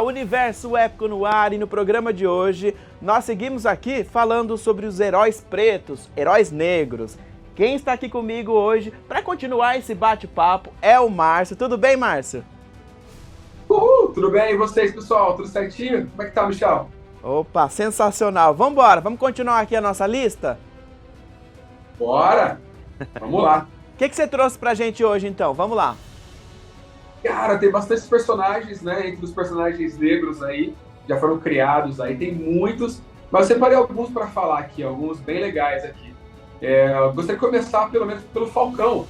Universo Épico no ar, e no programa de hoje nós seguimos aqui falando sobre os heróis pretos, heróis negros. Quem está aqui comigo hoje para continuar esse bate-papo é o Márcio. Tudo bem, Márcio? Tudo bem? E vocês, pessoal? Tudo certinho? Como é que tá, Michel? Opa, sensacional. Vamos embora, vamos continuar aqui a nossa lista? Bora! Vamos lá. O que você trouxe pra gente hoje, então? Vamos lá. Cara, tem bastantes personagens, né? Entre os personagens negros aí, já foram criados aí, tem muitos, mas eu separei alguns para falar aqui, alguns bem legais aqui. Eu gostaria de começar pelo menos pelo Falcão.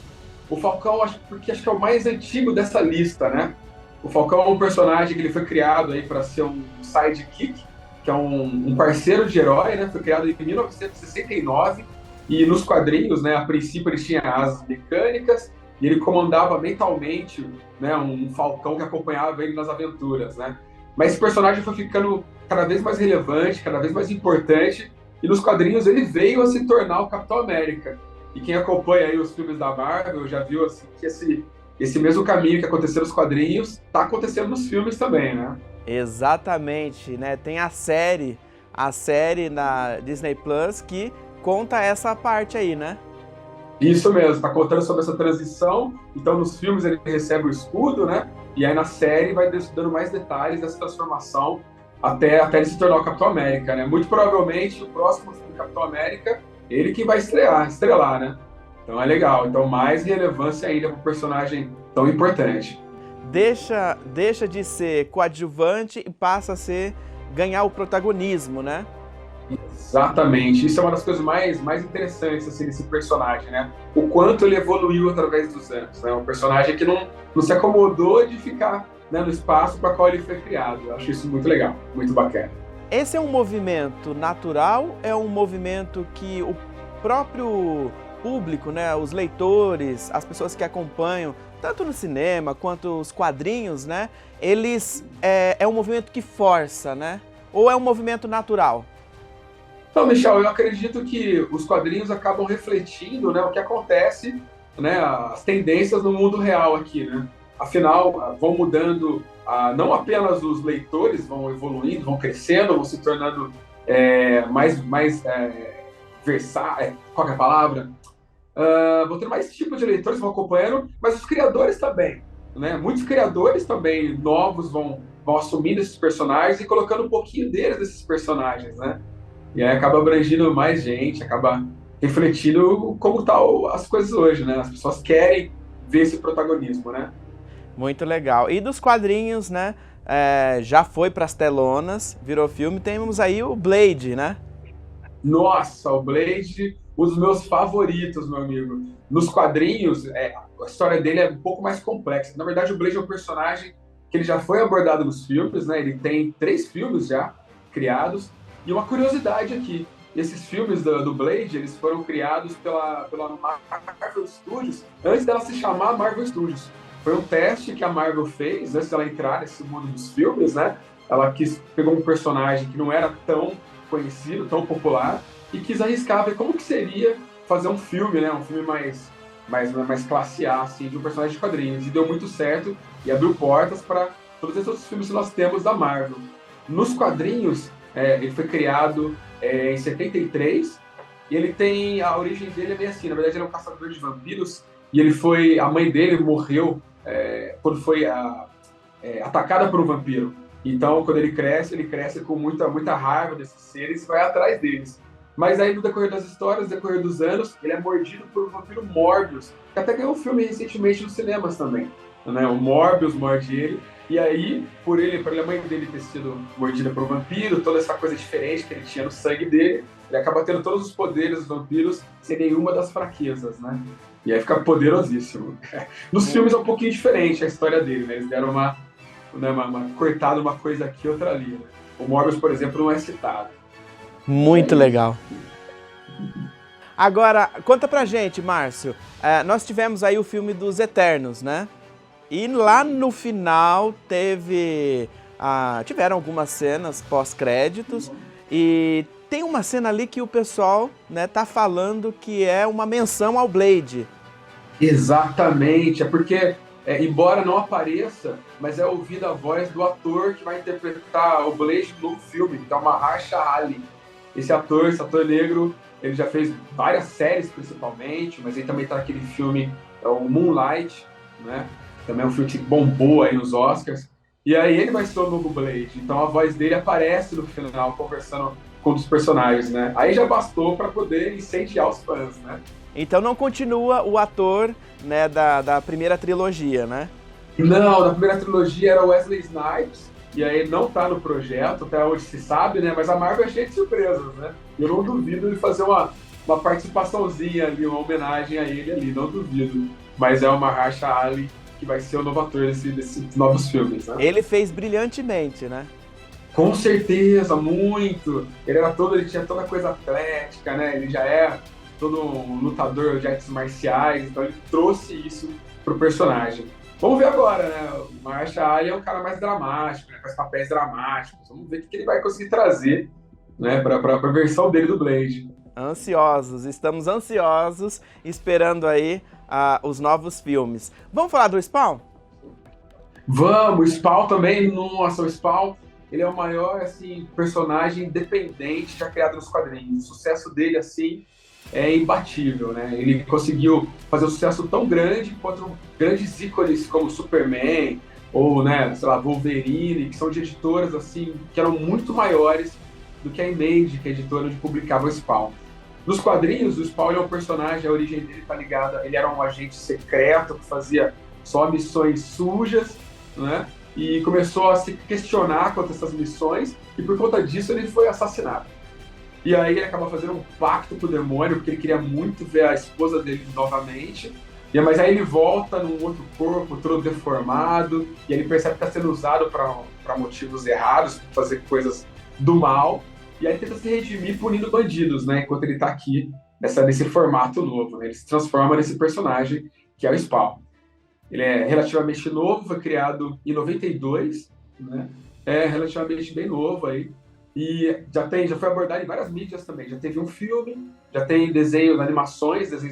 O Falcão, porque acho que é o mais antigo dessa lista, né? O Falcão é um personagem que ele foi criado aí para ser um sidekick, que é um parceiro de herói, né? Foi criado em 1969 e nos quadrinhos, né? A princípio ele tinha asas mecânicas e ele comandava mentalmente, né? Um falcão que acompanhava ele nas aventuras, né? Mas esse personagem foi ficando cada vez mais relevante, cada vez mais importante, e nos quadrinhos ele veio a se tornar o Capitão América. E quem acompanha aí os filmes da Marvel já viu assim, que esse mesmo caminho que aconteceu nos quadrinhos está acontecendo nos filmes também, né? Exatamente, né? Tem a série na Disney Plus que conta essa parte aí, né? Isso mesmo, está contando sobre essa transição. Então, nos filmes ele recebe o escudo, né? E aí na série vai dando mais detalhes dessa transformação até ele se tornar o Capitão América, né? Muito provavelmente o próximo filme do Capitão América, ele que vai estrelar, né? Então é legal. Então, mais relevância ainda para um personagem tão importante. Deixa de ser coadjuvante e passa a ganhar o protagonismo, né? Exatamente. Isso é uma das coisas mais interessantes assim, desse personagem, né? O quanto ele evoluiu através dos anos, né? Um personagem que não se acomodou de ficar, né, no espaço para qual ele foi criado. Eu acho isso muito legal, muito bacana. Esse é um movimento natural? É um movimento que o próprio público, né, os leitores, as pessoas que acompanham, tanto no cinema quanto os quadrinhos, né, eles é um movimento que força, né? Ou é um movimento natural? Então, Michel, eu acredito que os quadrinhos acabam refletindo, né, o que acontece, né, as tendências no mundo real aqui, né? Afinal, vão mudando, não apenas os leitores vão evoluindo, vão crescendo, vão se tornando mais versáteis, qual que é a palavra? Vão ter mais tipos de leitores que vão acompanhando, mas os criadores também, né? Muitos criadores também novos vão assumindo esses personagens e colocando um pouquinho deles nesses personagens, né? E aí acaba abrangindo mais gente, acaba refletindo como estão as coisas hoje, né? As pessoas querem ver esse protagonismo, né? Muito legal. E dos quadrinhos, né? Já foi para as telonas, virou filme. Temos aí o Blade, né? Nossa, o Blade, um dos meus favoritos, meu amigo. Nos quadrinhos, a história dele é um pouco mais complexa. Na verdade, o Blade é um personagem que ele já foi abordado nos filmes, né? Ele tem 3 filmes já criados. E uma curiosidade aqui, esses filmes do Blade, eles foram criados pela Marvel Studios, antes dela se chamar Marvel Studios. Foi um teste que a Marvel fez, antes dela entrar nesse mundo dos filmes, né? Ela pegou um personagem que não era tão conhecido, tão popular, e quis arriscar ver como que seria fazer um filme, né? Um filme mais classe A, assim, de um personagem de quadrinhos. E deu muito certo e abriu portas para todos esses outros filmes que nós temos da Marvel. Nos quadrinhos, ele foi criado em 73 e ele tem a origem dele é meio assim, na verdade ele é um caçador de vampiros e a mãe dele morreu quando foi atacada por um vampiro. Então quando ele cresce com muita raiva desses seres e vai atrás deles. Mas aí no decorrer das histórias, no decorrer dos anos, ele é mordido por um vampiro Morbius, que até ganhou um filme recentemente nos cinemas também, né? O Morbius morde ele. E aí, por a mãe dele ter sido mordida por um vampiro, toda essa coisa diferente que ele tinha no sangue dele, ele acaba tendo todos os poderes dos vampiros sem nenhuma das fraquezas, né? E aí fica poderosíssimo. Nos filmes é um pouquinho diferente a história dele, né? Eles deram uma cortada uma coisa aqui, outra ali, né? O Morbius, por exemplo, não é citado. Muito legal. Agora, conta pra gente, Márcio. Nós tivemos aí o filme dos Eternos, né? E lá no final tiveram algumas cenas pós-créditos e tem uma cena ali que o pessoal, né, tá falando que é uma menção ao Blade. Exatamente, é porque embora não apareça, mas é ouvida a voz do ator que vai interpretar o Blade no filme, que é o Mahershala Ali. Esse ator negro, ele já fez várias séries principalmente, mas ele também está naquele filme, o Moonlight, né? Também é um filme que bombou aí nos Oscars. E aí ele vai ser o novo Blade. Então a voz dele aparece no final, conversando com um dos personagens, né? Aí já bastou para poder incendiar os fãs, né? Então não continua o ator, né, da primeira trilogia, né? Não, na primeira trilogia era Wesley Snipes, e aí ele não tá no projeto, até onde se sabe, né? Mas a Marvel é cheia de surpresas, né? Eu não duvido de fazer uma participaçãozinha ali, uma homenagem a ele ali, não duvido. Mas é o Mahershala Ali que vai ser o novo ator desses novos filmes, né? Ele fez brilhantemente, né? Com certeza, muito. Ele tinha toda a coisa atlética, né? Ele já é todo um lutador de artes marciais, então ele trouxe isso pro personagem. Vamos ver agora, né? O Mahershala Ali é um cara mais dramático, né? Faz papéis dramáticos. Vamos ver o que ele vai conseguir trazer, né? Para a versão dele do Blade. Estamos ansiosos, esperando aí os novos filmes. Vamos falar do Spawn? Vamos, o Spawn também, nossa, o Spawn, ele é o maior, assim, personagem independente já criado nos quadrinhos. O sucesso dele, assim, é imbatível, né? Ele conseguiu fazer um sucesso tão grande quanto grandes ícones como Superman ou, né, sei lá, Wolverine, que são de editoras, assim, que eram muito maiores do que a Image, que é a editora onde publicava o Spawn. Nos quadrinhos, o Spawn é um personagem, a origem dele tá ligada, ele era um agente secreto que fazia só missões sujas, né? E começou a se questionar quanto a essas missões, e por conta disso ele foi assassinado. E aí ele acaba fazendo um pacto com o demônio, porque ele queria muito ver a esposa dele novamente. Mas aí ele volta num outro corpo, todo deformado, e ele percebe que está sendo usado para motivos errados, para fazer coisas do mal. E aí ele tenta se redimir punindo bandidos, né? Enquanto ele está aqui nesse formato novo, né? Ele se transforma nesse personagem que é o Spawn. Ele é relativamente novo, foi criado em 92, né? É relativamente bem novo aí. E já foi abordado em várias mídias também. Já teve um filme, já tem desenhos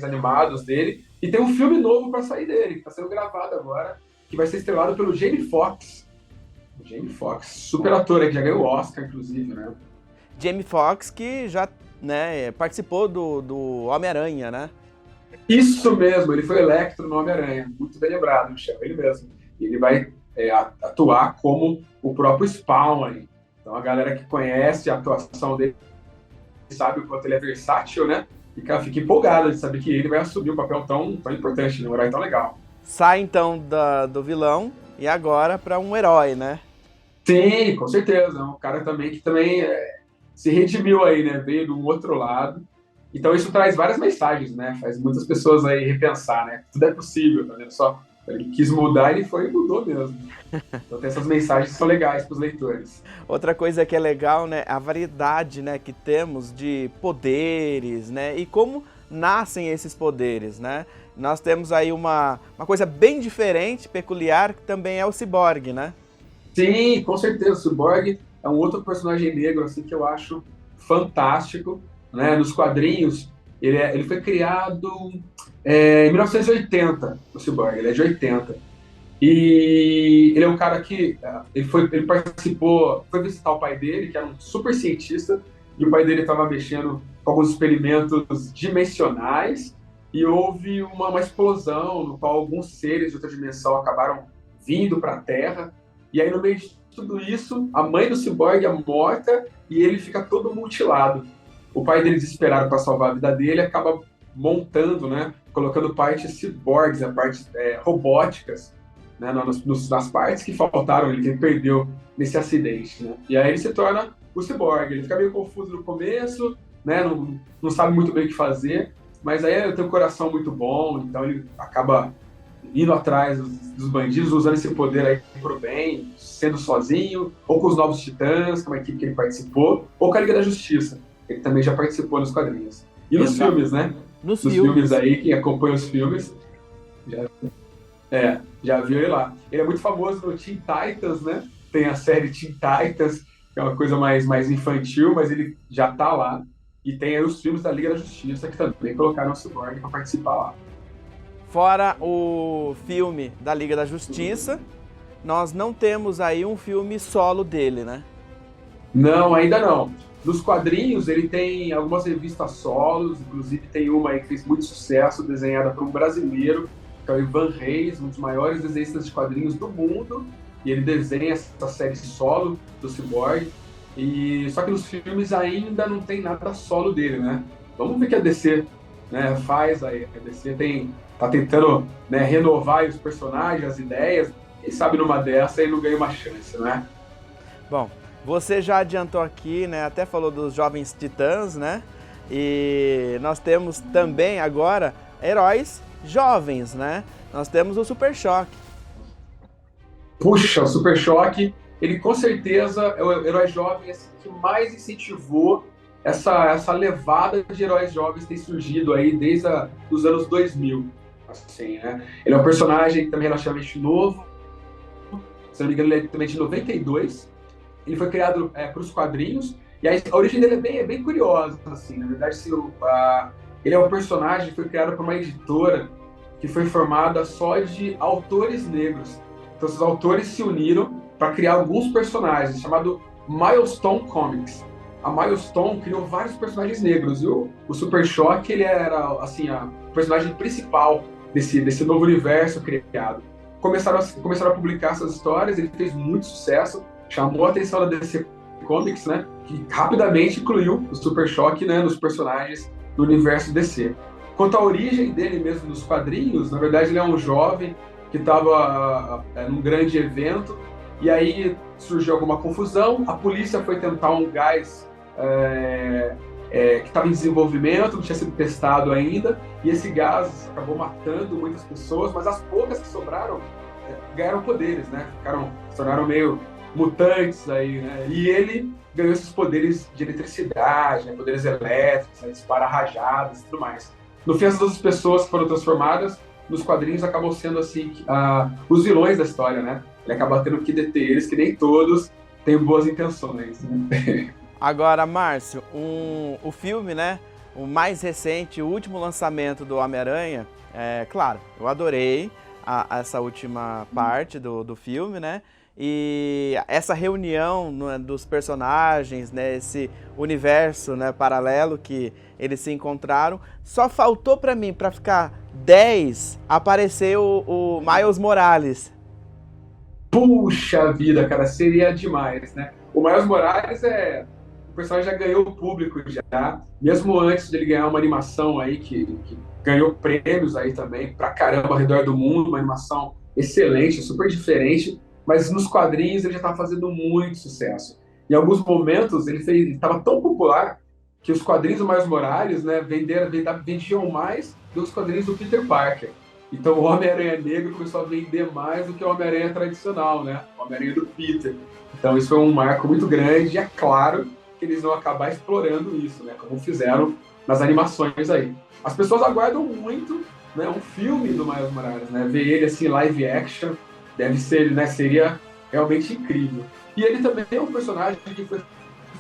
animados dele, e tem um filme novo para sair dele, que está sendo gravado agora, que vai ser estrelado pelo Jamie Foxx. O Jamie Foxx, super ator, que já ganhou o Oscar, inclusive, né? Jamie Foxx, que já, né, participou do Homem-Aranha, né? Isso mesmo, ele foi Electro no Homem-Aranha. Muito bem lembrado, Michel, ele mesmo. Ele vai atuar como o próprio Spawn aí. Então a galera que conhece a atuação dele sabe o quanto ele é versátil, né? E cara, fica empolgado de saber que ele vai assumir um papel tão importante, um herói tão legal. Sai então do vilão e agora para um herói, né? Sim, com certeza. É um cara também que se redimiu aí, né? Veio do outro lado. Então isso traz várias mensagens, né? Faz muitas pessoas aí repensar, né? Tudo é possível, tá vendo? Só ele quis mudar, ele foi e mudou mesmo. Então tem essas mensagens que são legais para os leitores. Outra coisa que é legal, né? A variedade, né, que temos de poderes, né? E como nascem esses poderes, né? Nós temos aí uma coisa bem diferente, peculiar, que também é o Cyborg, né? Sim, com certeza. O Cyborg é um outro personagem negro assim, que eu acho fantástico, né? Nos quadrinhos, ele foi criado em 1980, o Cyborg, ele é de 80. E ele é um cara que ele participou, foi visitar o pai dele, que era um super cientista, e o pai dele estava mexendo com alguns experimentos dimensionais, e houve uma explosão no qual alguns seres de outra dimensão acabaram vindo para a Terra, e aí no meio de tudo isso, a mãe do Cyborg é morta e ele fica todo mutilado. O pai dele, desesperado para salvar a vida dele, acaba montando, né, colocando partes ciborgues, partes robóticas, né, nas partes que faltaram, que ele perdeu nesse acidente, né? E aí ele se torna o Cyborg. Ele fica meio confuso no começo, né, não sabe muito bem o que fazer, mas aí ele tem um coração muito bom, então ele acaba indo atrás dos bandidos, usando esse poder aí pro bem, sendo sozinho, ou com os Novos Titãs, que é uma equipe que ele participou, ou com a Liga da Justiça, que ele também já participou nos quadrinhos. E nos filmes, né? Nos filmes aí, quem acompanha os filmes já viu ele lá. Ele é muito famoso no Teen Titans, né? Tem a série Teen Titans, que é uma coisa mais infantil, mas ele já tá lá. E tem aí os filmes da Liga da Justiça, que também colocaram o Cyborg para participar lá. Fora o filme da Liga da Justiça, nós não temos aí um filme solo dele, né? Não, ainda não. Nos quadrinhos, ele tem algumas revistas solos, inclusive tem uma aí que fez muito sucesso, desenhada por um brasileiro, que é o Ivan Reis, um dos maiores desenhistas de quadrinhos do mundo, e ele desenha essa série solo do Cyborg. Só que nos filmes ainda não tem nada solo dele, né? Vamos ver o que a DC, né, faz aí. A DC tá tentando, né, renovar os personagens, as ideias. Quem sabe numa dessa ele não ganha uma chance, né? Bom, você já adiantou aqui, né? Até falou dos Jovens Titãs, né? E nós temos também agora heróis jovens, né? Nós temos o Super Choque. Puxa, o Super Choque, ele com certeza é o herói jovem assim, que mais incentivou essa levada de heróis jovens que tem surgido aí desde os anos 2000. Assim, né? Ele é um personagem também relativamente novo, se não me engano ele é também de 92, ele foi criado para os quadrinhos, e a origem dele é bem curiosa, assim, na verdade assim, ele é um personagem que foi criado por uma editora que foi formada só de autores negros. Então esses autores se uniram para criar alguns personagens, chamado Milestone Comics. A Milestone criou vários personagens negros, e o Super Choque ele era assim, o personagem principal desse novo universo criado. Começaram a publicar essas histórias, ele fez muito sucesso, chamou a atenção da DC Comics, né, que rapidamente incluiu o Super Choque, né, nos personagens do universo DC. Quanto à origem dele mesmo nos quadrinhos, na verdade ele é um jovem que estava num grande evento, e aí surgiu alguma confusão, a polícia foi tentar um gás que estava em desenvolvimento, não tinha sido testado ainda, e esse gás acabou matando muitas pessoas, mas as poucas que sobraram ganharam poderes, né? Se tornaram meio mutantes aí, né? E ele ganhou esses poderes de eletricidade, né? Poderes elétricos, né? Dispara rajadas e tudo mais. No fim, essas pessoas que foram transformadas nos quadrinhos acabam sendo assim os vilões da história, né? Ele acaba tendo que deter eles, que nem todos têm boas intenções, né? Agora, Márcio, o filme, né? O mais recente, o último lançamento do Homem-Aranha, claro, eu adorei essa última parte do filme, né? E essa reunião dos personagens, né? Esse universo, né, paralelo que eles se encontraram. Só faltou para mim, para ficar 10, aparecer o Miles Morales. Puxa vida, cara, seria demais, né? O Miles Morales o personagem já ganhou o público já, mesmo antes dele ganhar uma animação aí que ganhou prêmios aí também pra caramba ao redor do mundo, uma animação excelente, super diferente, mas nos quadrinhos ele já estava fazendo muito sucesso. Em alguns momentos ele estava tão popular que os quadrinhos do Miles Morales, né, vendiam mais do que os quadrinhos do Peter Parker. Então o Homem-Aranha Negro começou a vender mais do que o Homem-Aranha tradicional, né? O Homem-Aranha do Peter. Então isso foi um marco muito grande, e é claro que eles vão acabar explorando isso, né? Como fizeram nas animações aí. As pessoas aguardam muito, né, um filme do Miles Morales, né? Ver ele assim live action deve ser, né? Seria realmente incrível. E ele também é um personagem que foi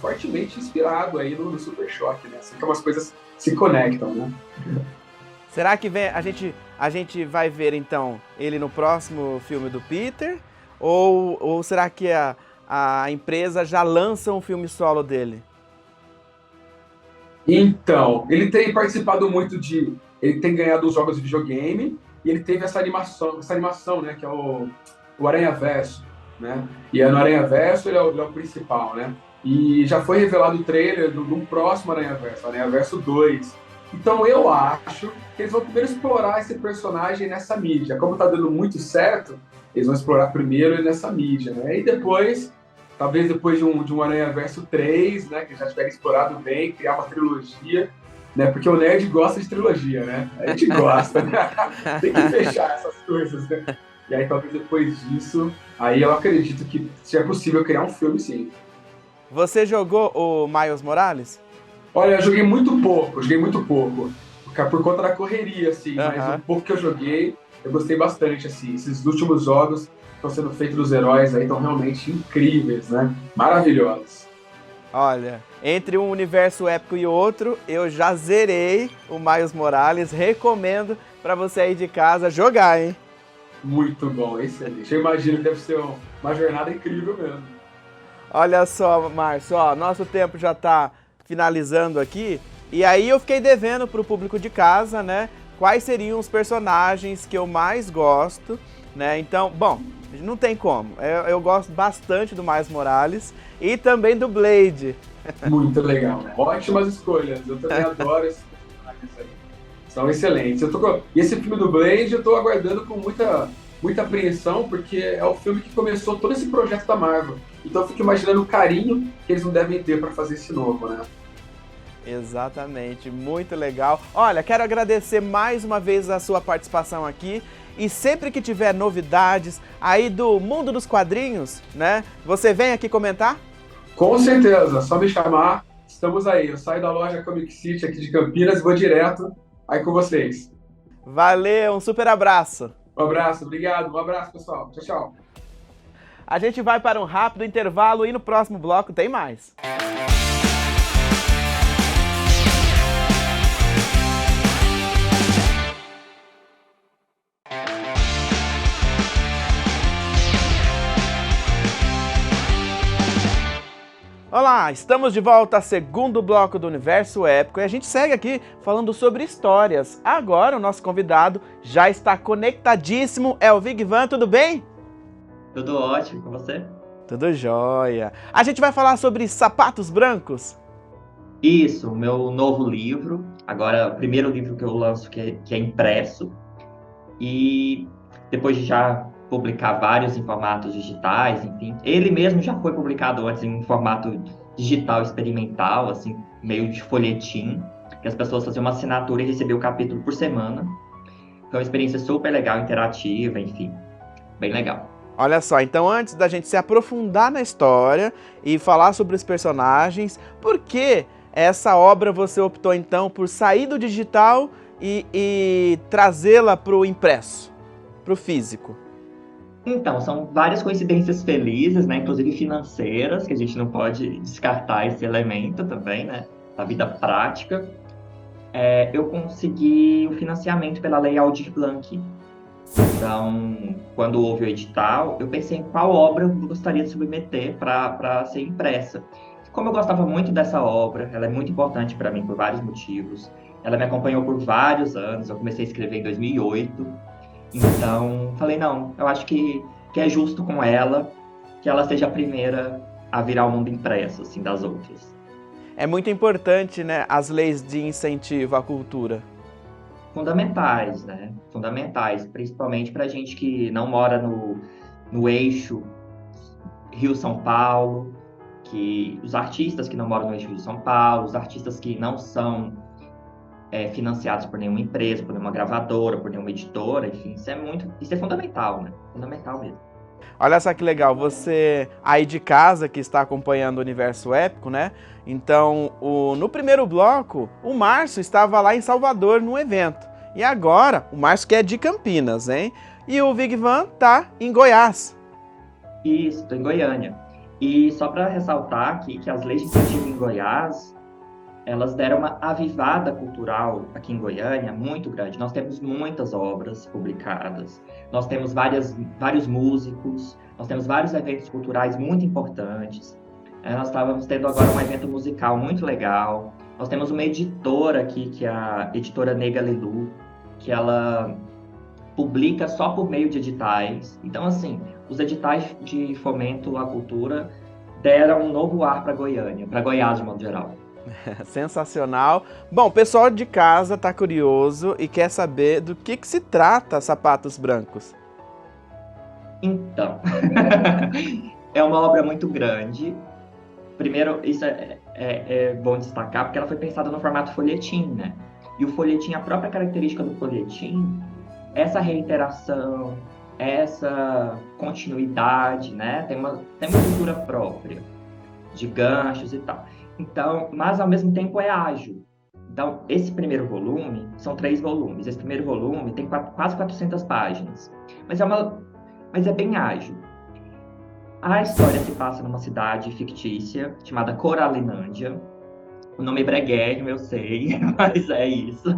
fortemente inspirado aí no Super Choque, né? Assim que umas coisas se conectam, né? Será que a gente vai ver então ele no próximo filme do Peter? Ou será que a empresa já lança um filme solo dele? Então, ele tem participado muito ele tem ganhado os jogos de videogame, e ele teve essa animação, né, que é o Aranhaverso, né? E no Aranhaverso ele é o principal, né? E já foi revelado o trailer de um próximo Aranhaverso, Aranhaverso 2. Então eu acho que eles vão primeiro explorar esse personagem nessa mídia. Como tá dando muito certo, eles vão explorar primeiro ele nessa mídia, né? E depois, talvez depois de um Aranhaverso 3, né, que já tiver explorado bem, criar uma trilogia, né? Porque o nerd gosta de trilogia, né? A gente gosta, né? Tem que fechar essas coisas, né? E aí talvez depois disso, aí eu acredito que seja possível criar um filme, sim. Você jogou o Miles Morales? Olha, eu joguei muito pouco, por conta da correria, assim, mas o pouco que eu joguei, eu gostei bastante, assim. Esses últimos jogos que estão sendo feitos dos heróis aí estão realmente incríveis, né? Maravilhosos. Olha, entre um universo épico e outro, eu já zerei o Miles Morales, recomendo para você aí de casa jogar, hein? Muito bom, excelente. Eu imagino que deve ser uma jornada incrível mesmo. Olha só, Márcio, ó, nosso tempo já tá finalizando aqui. E aí eu fiquei devendo pro público de casa, né? Quais seriam os personagens que eu mais gosto, né? Então, bom, não tem como. Eu gosto bastante do Miles Morales e também do Blade. Muito legal. Ótimas escolhas. Eu também adoro esses personagens aí. São excelentes. E esse filme do Blade eu tô aguardando com muita apreensão, porque é o filme que começou todo esse projeto da Marvel. Então eu fico imaginando o carinho que eles não devem ter para fazer esse novo, né? Exatamente, muito legal. Olha, quero agradecer mais uma vez a sua participação aqui. E sempre que tiver novidades aí do mundo dos quadrinhos, né? Você vem aqui comentar? Com certeza, só me chamar. Estamos aí. Eu saio da loja Comic City aqui de Campinas e vou direto aí com vocês. Valeu, um super abraço. Um abraço, obrigado. Um abraço, pessoal. Tchau, tchau. A gente vai para um rápido intervalo e no próximo bloco tem mais. Olá, estamos de volta ao segundo bloco do Universo Épico e a gente segue aqui falando sobre histórias. Agora o nosso convidado já está conectadíssimo, é o Vigvan, tudo bem? Tudo ótimo, com você? Tudo jóia. A gente vai falar sobre Sapatos Brancos? Isso, o meu novo livro, agora o primeiro livro que eu lanço que é impresso, e depois de já publicar vários em formatos digitais, enfim. Ele mesmo já foi publicado antes em um formato digital experimental, assim, meio de folhetim, que as pessoas faziam uma assinatura e recebiam o capítulo por semana. Foi uma experiência super legal, interativa, enfim, bem legal. Olha só, então antes da gente se aprofundar na história e falar sobre os personagens, por que essa obra você optou então por sair do digital e trazê-la para o impresso, para o físico? Então, são várias coincidências felizes, né, inclusive financeiras, que a gente não pode descartar esse elemento também, né, da vida prática. Eu consegui o financiamento pela Lei Aldir Blanc. Então, quando houve o edital, eu pensei em qual obra eu gostaria de submeter para ser impressa. Como eu gostava muito dessa obra, ela é muito importante para mim por vários motivos. Ela me acompanhou por vários anos, eu comecei a escrever em 2008. Então, falei, não, eu acho que é justo com ela, que ela seja a primeira a virar o mundo impresso, assim, das outras. É muito importante, né, as leis de incentivo à cultura. Fundamentais, né? Fundamentais, principalmente para gente que não mora no eixo Rio-São Paulo, que os artistas que não moram no eixo Rio-São Paulo, os artistas que não são financiados por nenhuma empresa, por nenhuma gravadora, por nenhuma editora, enfim, isso é fundamental, né? Fundamental mesmo. Olha só que legal, você aí de casa que está acompanhando o Universo Épico, né? Então, no primeiro bloco, o Márcio estava lá em Salvador no evento. E agora, o Márcio que é de Campinas, hein? E o Vigvan tá em Goiás. Isso, tô em Goiânia. E só para ressaltar aqui que as leis de incentivo em Goiás, elas deram uma avivada cultural aqui em Goiânia muito grande. Nós temos muitas obras publicadas, nós temos vários músicos, nós temos vários eventos culturais muito importantes. Nós estávamos tendo agora um evento musical muito legal. Nós temos uma editora aqui, que é a editora Nega Lilu, que ela publica só por meio de editais. Então, assim, os editais de fomento à cultura deram um novo ar para Goiânia, para Goiás de modo geral. Sensacional. Bom, o pessoal de casa tá curioso e quer saber do que se trata Sapatos Brancos. Então, é uma obra muito grande. Primeiro, isso é bom destacar, porque ela foi pensada no formato folhetim, né? E o folhetim, a própria característica do folhetim, essa reiteração, essa continuidade, né? Tem uma estrutura própria, de ganchos e tal. Então, mas ao mesmo tempo é ágil. Então, esse primeiro volume, são 3 volumes. Esse primeiro volume tem quase 400 páginas. Mas é bem ágil. A história se passa numa cidade fictícia chamada Coralinândia. O nome é breguérrimo, eu sei, mas é isso.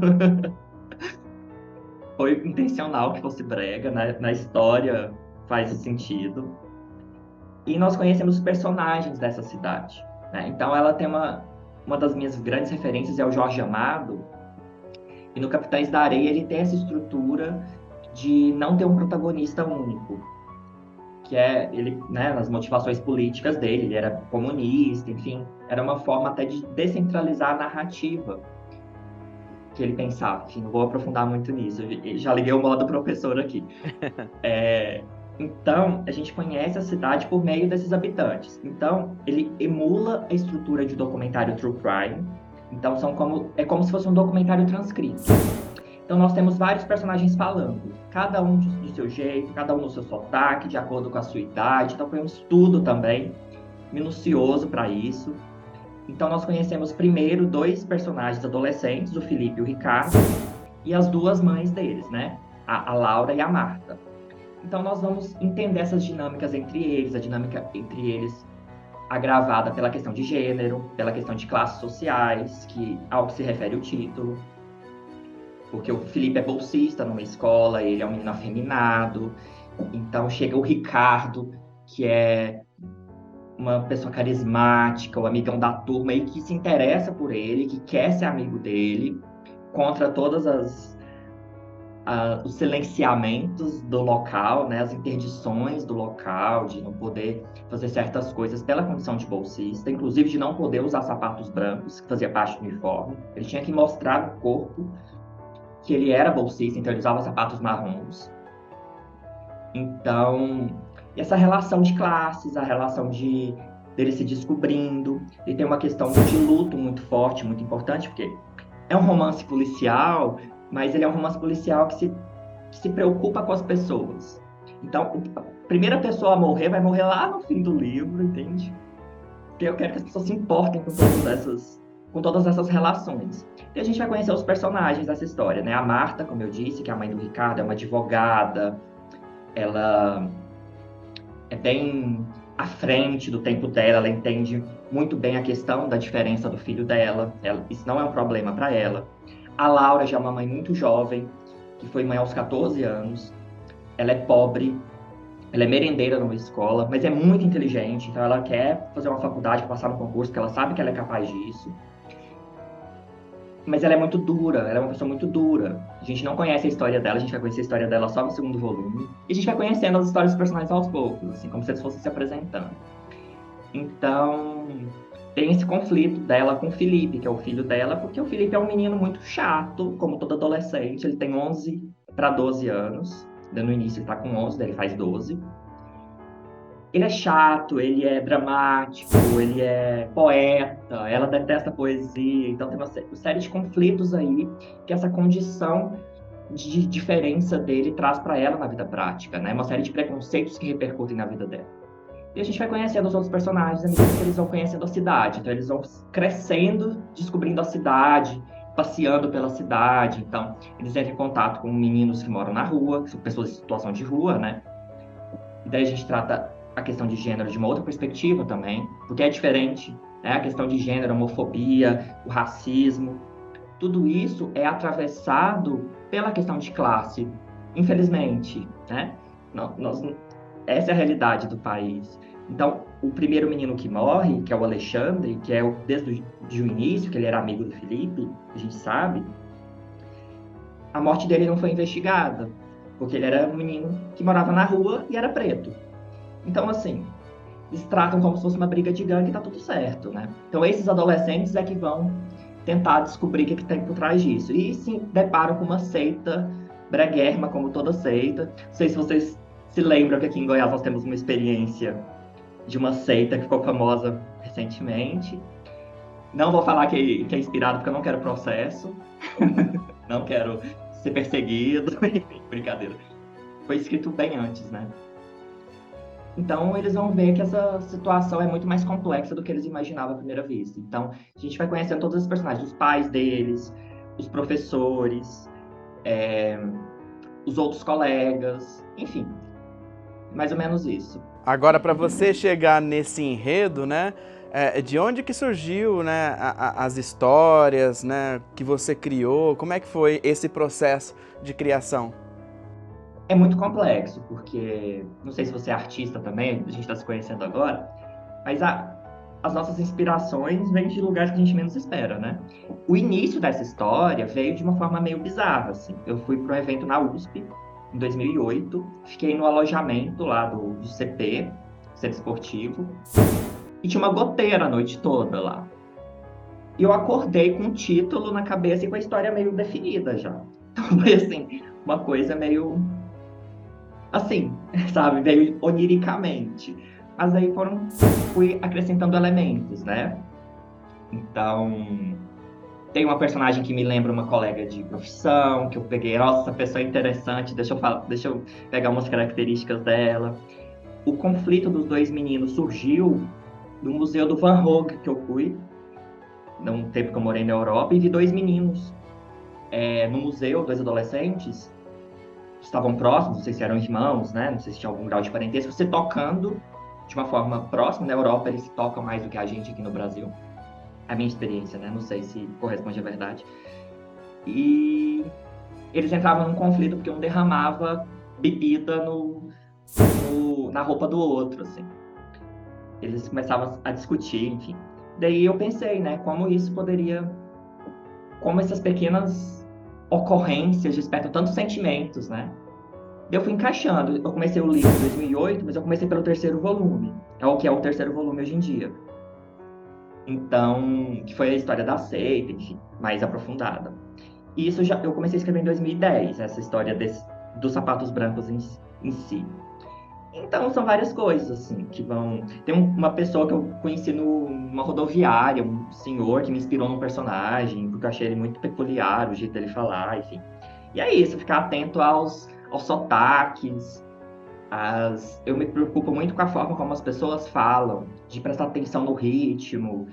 foi intencional que fosse brega, né? Na história faz sentido. E nós conhecemos os personagens dessa cidade, né? Então ela tem uma das minhas grandes referências é o Jorge Amado, e no Capitães da Areia ele tem essa estrutura de não ter um protagonista único, que é ele, né, nas motivações políticas dele, ele era comunista, enfim, era uma forma até de descentralizar a narrativa que ele pensava. Enfim, não vou aprofundar muito nisso, eu já liguei o modo professor aqui. Então, a gente conhece a cidade por meio desses habitantes. Então, ele emula a estrutura de documentário true crime. Então, é como se fosse um documentário transcrito. Então, nós temos vários personagens falando, cada um do seu jeito, cada um no seu sotaque, de acordo com a sua idade. Então, foi um estudo também minucioso para isso. Então, nós conhecemos primeiro 2 personagens adolescentes, o Felipe e o Ricardo, e as 2 mães deles, né? A Laura e a Marta. Então, nós vamos entender essas dinâmicas entre eles, a dinâmica entre eles agravada pela questão de gênero, pela questão de classes sociais, ao que se refere o título. Porque o Felipe é bolsista numa escola, ele é um menino afeminado. Então, chega o Ricardo, que é uma pessoa carismática, o amigão da turma, e que se interessa por ele, que quer ser amigo dele, contra todas os silenciamentos do local, né, as interdições do local, de não poder fazer certas coisas pela condição de bolsista, inclusive de não poder usar sapatos brancos, que fazia parte do uniforme. Ele tinha que mostrar no corpo que ele era bolsista, então ele usava sapatos marrons. Então, essa relação de classes, a relação dele se descobrindo, ele tem uma questão de luto muito forte, muito importante, porque é um romance policial, mas ele é um romance policial que se preocupa com as pessoas. Então, a primeira pessoa a morrer vai morrer lá no fim do livro, entende? Porque eu quero que as pessoas se importem com todas essas relações. E a gente vai conhecer os personagens dessa história, né? A Marta, como eu disse, que é a mãe do Ricardo, é uma advogada, ela é bem à frente do tempo dela, ela entende muito bem a questão da diferença do filho dela, isso não é um problema para ela. A Laura já é uma mãe muito jovem, que foi mãe aos 14 anos. Ela é pobre, ela é merendeira numa escola, mas é muito inteligente. Então ela quer fazer uma faculdade para passar no concurso, porque ela sabe que ela é capaz disso. Mas ela é muito dura, ela é uma pessoa muito dura. A gente não conhece a história dela, a gente vai conhecer a história dela só no 2º volume. E a gente vai conhecendo as histórias dos personagens aos poucos, assim, como se eles fossem se apresentando. Então, tem esse conflito dela com o Felipe, que é o filho dela, porque o Felipe é um menino muito chato, como todo adolescente. Ele tem 11 para 12 anos. No início ele está com 11, daí ele faz 12. Ele é chato, ele é dramático, ele é poeta, ela detesta poesia. Então tem uma série de conflitos aí que essa condição de diferença dele traz para ela na vida prática, né? Uma série de preconceitos que repercutem na vida dela. E a gente vai conhecendo os outros personagens à medida que eles vão conhecendo a cidade. Então, eles vão crescendo, descobrindo a cidade, passeando pela cidade. Então, eles entram em contato com meninos que moram na rua, que são pessoas em situação de rua, né? E daí a gente trata a questão de gênero de uma outra perspectiva também, porque é diferente, né? A questão de gênero, a homofobia, o racismo. Tudo isso é atravessado pela questão de classe, infelizmente, né? Essa é a realidade do país. Então, o primeiro menino que morre, que é o Alexandre, que é desde o início, que ele era amigo do Felipe, a gente sabe, a morte dele não foi investigada, porque ele era um menino que morava na rua e era preto. Então, assim, eles tratam como se fosse uma briga de gangue e tá tudo certo, né? Então, esses adolescentes é que vão tentar descobrir o que tem por trás disso. E se deparam com uma seita breguérrima, como toda seita. Não sei se vocês se lembram que aqui em Goiás nós temos uma experiência de uma seita que ficou famosa recentemente. Não vou falar que é inspirado, porque eu não quero processo. Não quero ser perseguido. Enfim, brincadeira. Foi escrito bem antes, né? Então, eles vão ver que essa situação é muito mais complexa do que eles imaginavam à primeira vista. Então, a gente vai conhecendo todos os personagens, os pais deles, os professores, os outros colegas, enfim, mais ou menos isso. Agora, para você chegar nesse enredo, né, De onde que surgiu, né, as histórias, né, que você criou? Como é que foi esse processo de criação? É muito complexo, porque não sei se você é artista também, a gente está se conhecendo agora, mas as nossas inspirações vêm de lugares que a gente menos espera, né? O início dessa história veio de uma forma meio bizarra, assim. Eu fui para um evento na USP, em 2008, fiquei no alojamento lá do CP, Centro Esportivo, e tinha uma goteira a noite toda lá. E eu acordei com um título na cabeça e com a história meio definida já. Então foi assim, uma coisa meio assim, sabe, meio oniricamente. Mas aí fui acrescentando elementos, né? Então, tem uma personagem que me lembra uma colega de profissão, que eu peguei, nossa, essa pessoa é interessante, deixa eu pegar umas características dela. O conflito dos dois meninos surgiu no museu do Van Gogh que eu fui, num tempo que eu morei na Europa, e vi dois meninos no museu, dois adolescentes, estavam próximos, não sei se eram irmãos, né? Não sei se tinha algum grau de parentesco, você tocando de uma forma próxima. Na Europa eles tocam mais do que a gente aqui no Brasil. É a minha experiência, né? Não sei se corresponde à verdade. E eles entravam num conflito porque um derramava bebida na roupa do outro, assim. Eles começavam a discutir, enfim. Daí eu pensei, né? Como essas pequenas ocorrências despertam tantos sentimentos, né? Eu fui encaixando. Eu comecei o livro em 2008, mas eu comecei pelo terceiro volume. É o que é o terceiro volume hoje em dia. Então, que foi a história da seita, enfim, mais aprofundada. E isso eu comecei a escrever em 2010, essa história dos sapatos brancos em si. Então, são várias coisas, assim, que vão... Tem uma pessoa que eu conheci numa rodoviária, um senhor que me inspirou num personagem, porque eu achei ele muito peculiar, o jeito dele falar, enfim. E é isso, ficar atento aos sotaques. Eu me preocupo muito com a forma como as pessoas falam, de prestar atenção no ritmo,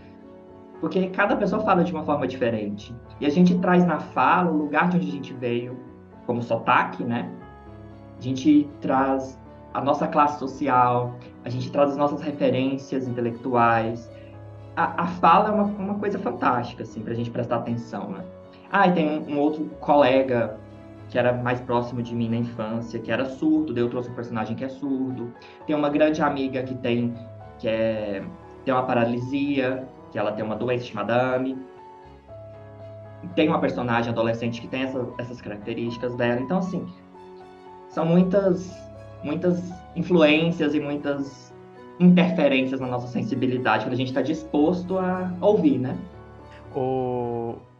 porque cada pessoa fala de uma forma diferente. E a gente traz na fala o lugar de onde a gente veio, como sotaque, né? A gente traz a nossa classe social, a gente traz as nossas referências intelectuais. A fala é uma coisa fantástica, assim, pra gente prestar atenção, né? E tem um outro colega que era mais próximo de mim na infância, que era surdo, daí eu trouxe um personagem que é surdo. Tem uma grande amiga que tem uma paralisia, que ela tem uma doença chamada AME. Tem uma personagem adolescente que tem essas características dela. Então, assim, são muitas influências e muitas interferências na nossa sensibilidade quando a gente está disposto a ouvir, né?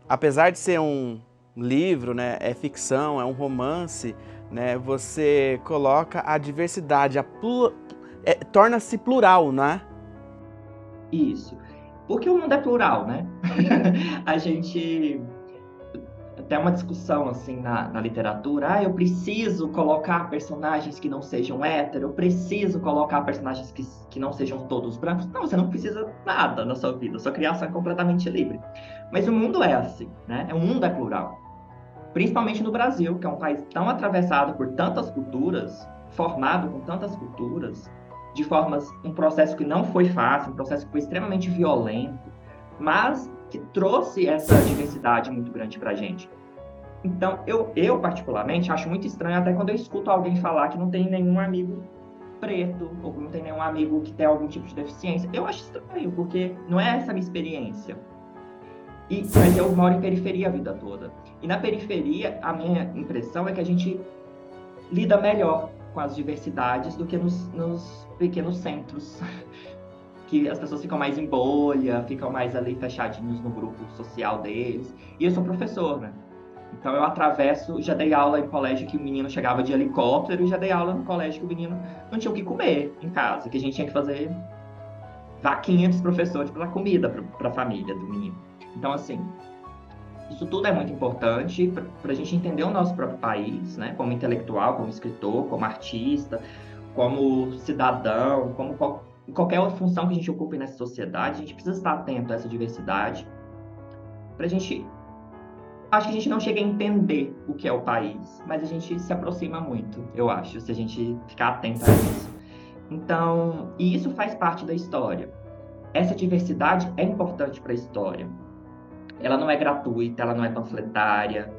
Apesar de ser um livro, né, é ficção, é um romance, né, você coloca a diversidade, torna-se plural, né? Isso. Porque o mundo é plural, né? A gente... Até uma discussão, assim, na literatura. Eu preciso colocar personagens que não sejam héteros, eu preciso colocar personagens que não sejam todos brancos. Não, você não precisa nada na sua vida, sua criação é completamente livre. Mas o mundo é assim, né? O mundo é plural. Principalmente no Brasil, que é um país tão atravessado por tantas culturas, formado com tantas culturas, um processo que não foi fácil, um processo que foi extremamente violento, mas que trouxe essa diversidade muito grande para a gente. Então, eu particularmente acho muito estranho até quando eu escuto alguém falar que não tem nenhum amigo preto, ou que não tem nenhum amigo que tem algum tipo de deficiência. Eu acho estranho, porque não é essa a minha experiência. Mas eu moro em periferia a vida toda. E na periferia, a minha impressão é que a gente lida melhor com as diversidades do que nos pequenos centros. Que as pessoas ficam mais em bolha, ficam mais ali fechadinhos no grupo social deles. E eu sou professor, né? Então eu já dei aula em colégio que o menino chegava de helicóptero, e já dei aula no colégio que o menino não tinha o que comer em casa, que a gente tinha que fazer vaquinha dos professores pela comida para a família do menino. Então, assim, isso tudo é muito importante para a gente entender o nosso próprio país, né? Como intelectual, como escritor, como artista, como cidadão, como qualquer outra função que a gente ocupe nessa sociedade. A gente precisa estar atento a essa diversidade para a gente... Acho que a gente não chega a entender o que é o país, mas a gente se aproxima muito, eu acho, se a gente ficar atento a isso. Então, e isso faz parte da história. essa diversidade é importante para a história. Ela não é gratuita, ela não é panfletária.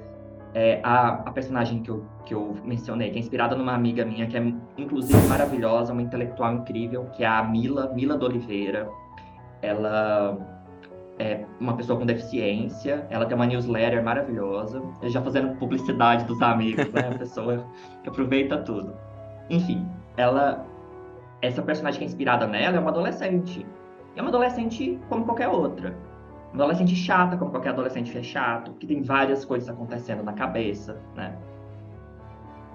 A personagem que eu mencionei, que é inspirada numa amiga minha, que é inclusive maravilhosa, uma intelectual incrível, que é a Mila de Oliveira. Ela é uma pessoa com deficiência, ela tem uma newsletter maravilhosa, já fazendo publicidade dos amigos, né? A pessoa que aproveita tudo. Enfim, essa personagem que é inspirada nela é uma adolescente. É uma adolescente como qualquer outra. Uma adolescente chata, como qualquer adolescente que é chato, que tem várias coisas acontecendo na cabeça, né?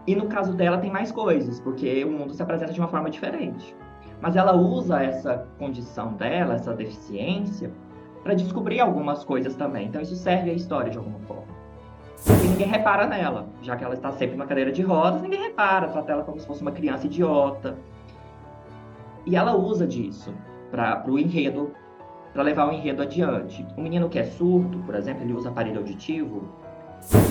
E no caso dela tem mais coisas, porque o mundo se apresenta de uma forma diferente. Mas ela usa essa condição dela, essa deficiência, para descobrir algumas coisas também. Então isso serve à história de alguma forma. E ninguém repara nela, já que ela está sempre numa cadeira de rodas, ninguém repara, trata ela como se fosse uma criança idiota. E ela usa disso para o enredo, para levar o enredo adiante. O menino que é surdo, por exemplo, ele usa aparelho auditivo.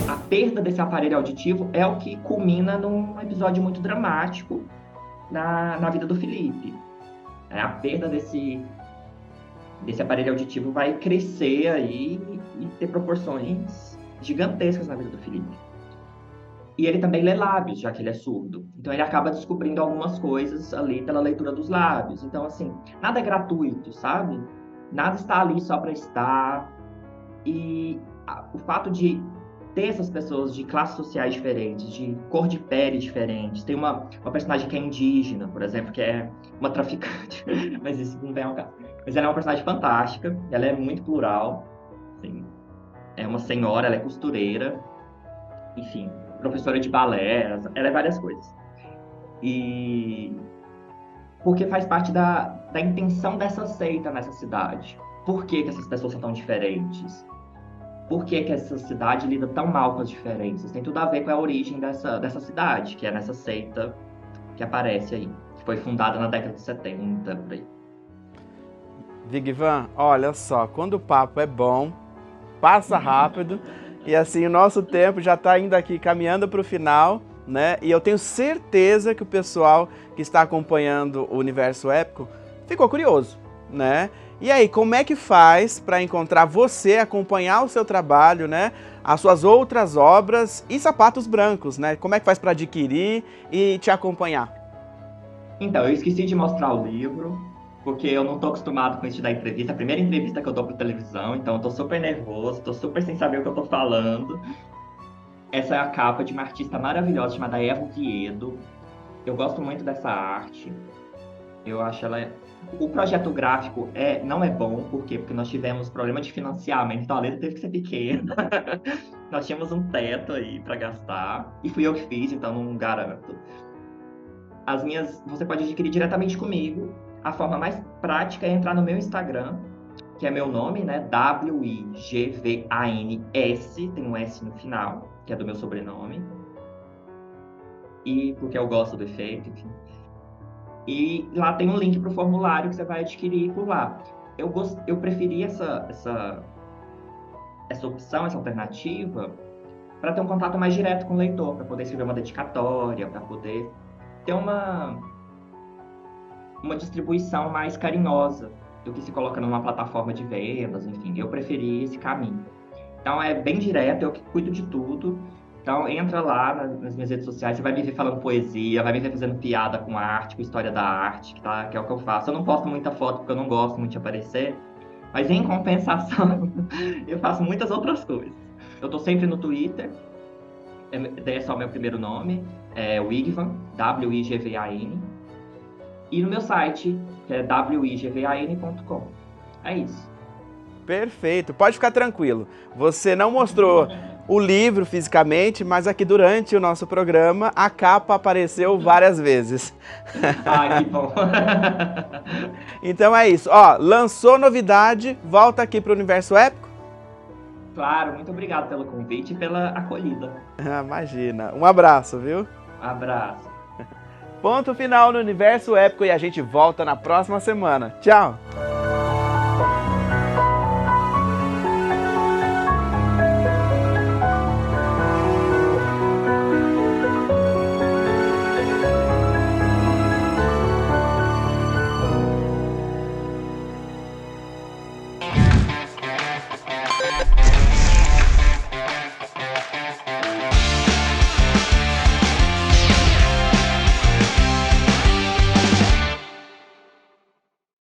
A perda desse aparelho auditivo é o que culmina num episódio muito dramático na vida do Felipe. A perda desse aparelho auditivo vai crescer aí e ter proporções gigantescas na vida do Felipe. E ele também lê lábios, já que ele é surdo. Então ele acaba descobrindo algumas coisas ali pela leitura dos lábios. Então, assim, nada é gratuito, sabe? Nada está ali só para estar. E o fato de ter essas pessoas de classes sociais diferentes, de cor de pele diferentes. Tem uma personagem que é indígena, por exemplo, que é uma traficante. Mas isso não vem ao caso. Mas ela é uma personagem fantástica. Ela é muito plural. Assim, é uma senhora, ela é costureira. Enfim, professora de balé. Ela é várias coisas. E porque faz parte da intenção dessa seita nessa cidade. Por que essas pessoas são tão diferentes? Por que essa cidade lida tão mal com as diferenças? Tem tudo a ver com a origem dessa cidade, que é nessa seita que aparece aí, que foi fundada na década de 70, por aí. Vigvan, olha só, quando o papo é bom, passa rápido, e assim, o nosso tempo já está indo aqui, caminhando para o final, né? E eu tenho certeza que o pessoal que está acompanhando o Universo Épico ficou curioso, né? E aí, como é que faz para encontrar você, acompanhar o seu trabalho, né? As suas outras obras e Sapatos Brancos, né? Como é que faz para adquirir e te acompanhar? Então, eu esqueci de mostrar o livro, porque eu não estou acostumado com isso de dar entrevista. A primeira entrevista que eu dou para televisão, então eu estou super nervoso, estou super sem saber o que eu estou falando. Essa é a capa de uma artista maravilhosa chamada Eva Oviedo. Eu gosto muito dessa arte. Eu acho ela... O projeto gráfico não é bom, por quê? Porque nós tivemos problema de financiamento, então a letra teve que ser pequena. Nós tínhamos um teto aí para gastar, e fui eu que fiz, então não garanto. Você pode adquirir diretamente comigo. A forma mais prática é entrar no meu Instagram, que é meu nome, né? WIGVANS, tem um S no final, que é do meu sobrenome. E porque eu gosto do efeito, enfim. E lá tem um link para o formulário que você vai adquirir por lá. Eu preferi essa opção, essa alternativa, para ter um contato mais direto com o leitor, para poder escrever uma dedicatória, para poder ter uma distribuição mais carinhosa do que se coloca numa plataforma de vendas, enfim. Eu preferi esse caminho. Então é bem direto, eu que cuido de tudo. Então, entra lá nas minhas redes sociais, você vai me ver falando poesia, vai me ver fazendo piada com arte, com história da arte, que é o que eu faço. Eu não posto muita foto porque eu não gosto muito de aparecer, mas em compensação, eu faço muitas outras coisas. Eu tô sempre no Twitter, é só meu primeiro nome, é Wigvan, WIGVAN, e no meu site, que é wigvan.com. É isso. Perfeito, pode ficar tranquilo. Você não mostrou o livro fisicamente, mas aqui durante o nosso programa a capa apareceu várias vezes. Ah, que bom. Então é isso. Ó, lançou novidade, volta aqui para o Universo Épico. Claro, muito obrigado pelo convite e pela acolhida. Imagina. Um abraço, viu? Abraço. Ponto final no Universo Épico e a gente volta na próxima semana. Tchau!